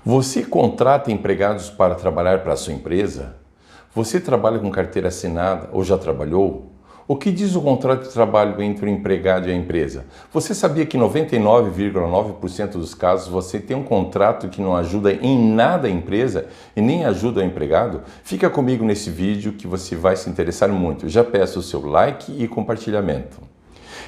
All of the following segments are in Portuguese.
Você contrata empregados para trabalhar para a sua empresa? Você trabalha com carteira assinada ou já trabalhou? O que diz o contrato de trabalho entre o empregado e a empresa? Você sabia que em 99,9% dos casos você tem um contrato que não ajuda em nada a empresa e nem ajuda o empregado? Fica comigo nesse vídeo que você vai se interessar muito. Já peço o seu like e compartilhamento.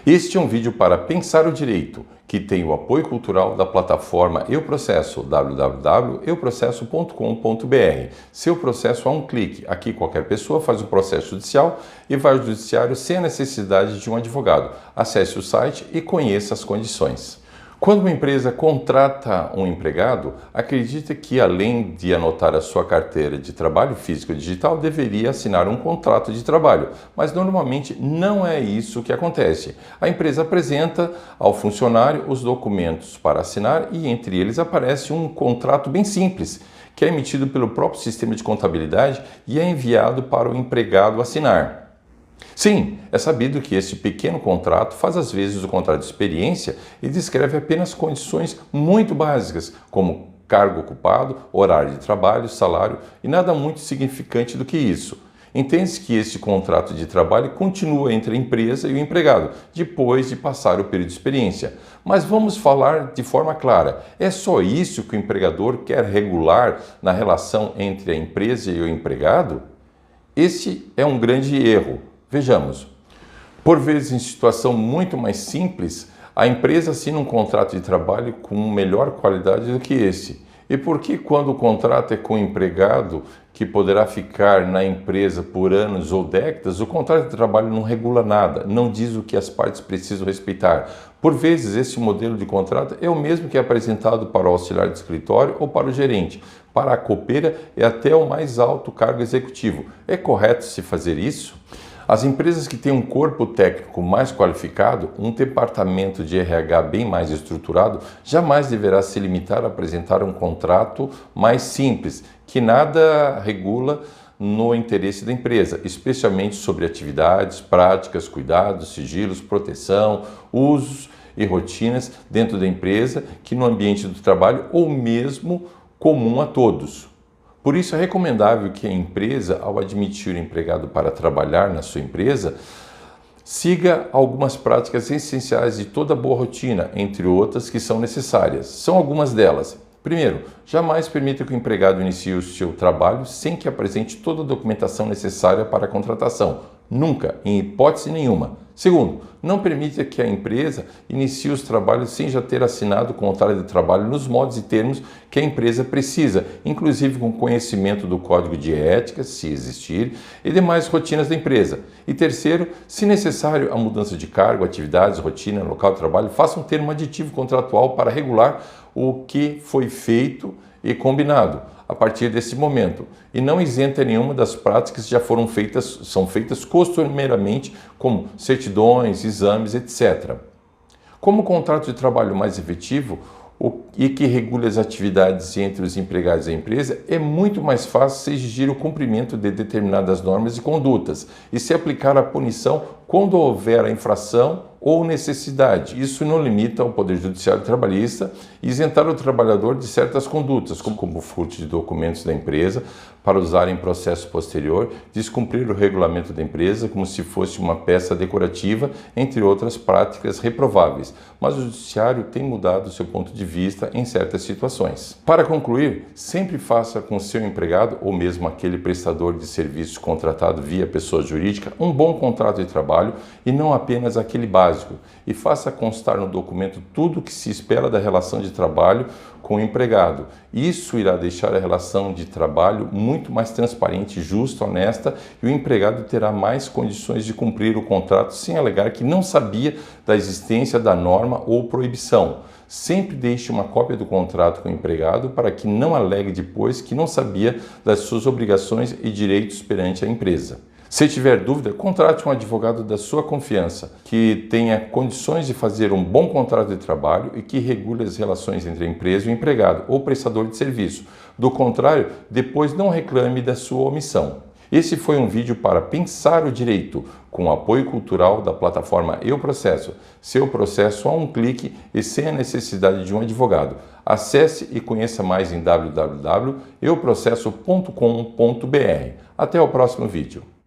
Este é um vídeo para pensar o direito, que tem o apoio cultural da plataforma Eu Processo, www.euprocesso.com.br. Seu processo a um clique. Aqui qualquer pessoa faz um processo judicial e vai ao judiciário sem a necessidade de um advogado. Acesse o site e conheça as condições. Quando uma empresa contrata um empregado, acredita que, além de anotar a sua carteira de trabalho físico e digital, deveria assinar um contrato de trabalho. Mas normalmente não é isso que acontece. A empresa apresenta ao funcionário os documentos para assinar e entre eles aparece um contrato bem simples, que é emitido pelo próprio sistema de contabilidade e é enviado para o empregado assinar. Sim, é sabido que este pequeno contrato faz às vezes o contrato de experiência e descreve apenas condições muito básicas, como cargo ocupado, horário de trabalho, salário e nada muito significante do que isso. Entende-se que este contrato de trabalho continua entre a empresa e o empregado, depois de passar o período de experiência. Mas vamos falar de forma clara, é só isso que o empregador quer regular na relação entre a empresa e o empregado? Esse é um grande erro. Vejamos, por vezes em situação muito mais simples, a empresa assina um contrato de trabalho com melhor qualidade do que esse. E por que quando o contrato é com o empregado, que poderá ficar na empresa por anos ou décadas, o contrato de trabalho não regula nada, não diz o que as partes precisam respeitar? Por vezes, esse modelo de contrato é o mesmo que é apresentado para o auxiliar de escritório ou para o gerente, para a copeira e até o mais alto cargo executivo. É correto se fazer isso? As empresas que têm um corpo técnico mais qualificado, um departamento de RH bem mais estruturado, jamais deverá se limitar a apresentar um contrato mais simples, que nada regula no interesse da empresa, especialmente sobre atividades, práticas, cuidados, sigilos, proteção, usos e rotinas dentro da empresa, que no ambiente do trabalho ou mesmo comum a todos. Por isso é recomendável que a empresa, ao admitir o empregado para trabalhar na sua empresa, siga algumas práticas essenciais de toda boa rotina, entre outras que são necessárias. São algumas delas. Primeiro, jamais permita que o empregado inicie o seu trabalho sem que apresente toda a documentação necessária para a contratação. Nunca, em hipótese nenhuma. Segundo, não permita que a empresa inicie os trabalhos sem já ter assinado o contrato de trabalho nos modos e termos que a empresa precisa, inclusive com conhecimento do código de ética, se existir, e demais rotinas da empresa. E terceiro, se necessário a mudança de cargo, atividades, rotina, local de trabalho, faça um termo aditivo contratual para regular o que foi feito e combinado a partir desse momento, e não isenta nenhuma das práticas que já são feitas costumeiramente, como certidões, exames, etc. Como o contrato de trabalho mais efetivo e que regula as atividades entre os empregados e a empresa, é muito mais fácil se exigir o cumprimento de determinadas normas e condutas e se aplicar a punição quando houver a infração ou necessidade. Isso não limita o Poder Judiciário trabalhista e isentar o trabalhador de certas condutas, como furto de documentos da empresa para usar em processo posterior, descumprir o regulamento da empresa como se fosse uma peça decorativa, entre outras práticas reprováveis. Mas o Judiciário tem mudado seu ponto de vista em certas situações. Para concluir, sempre faça com seu empregado ou mesmo aquele prestador de serviços contratado via pessoa jurídica um bom contrato de trabalho e não apenas aquele básico, e faça constar no documento tudo o que se espera da relação de trabalho com o empregado. Isso irá deixar a relação de trabalho muito mais transparente, justa, honesta, e o empregado terá mais condições de cumprir o contrato sem alegar que não sabia da existência da norma ou proibição. Sempre deixe uma cópia do contrato com o empregado para que não alegue depois que não sabia das suas obrigações e direitos perante a empresa. Se tiver dúvida, contrate um advogado da sua confiança, que tenha condições de fazer um bom contrato de trabalho e que regule as relações entre a empresa e o empregado ou prestador de serviço. Do contrário, depois não reclame da sua omissão. Esse foi um vídeo para pensar o direito, com apoio cultural da plataforma Eu Processo. Seu processo a um clique e sem a necessidade de um advogado. Acesse e conheça mais em www.euprocesso.com.br. Até o próximo vídeo.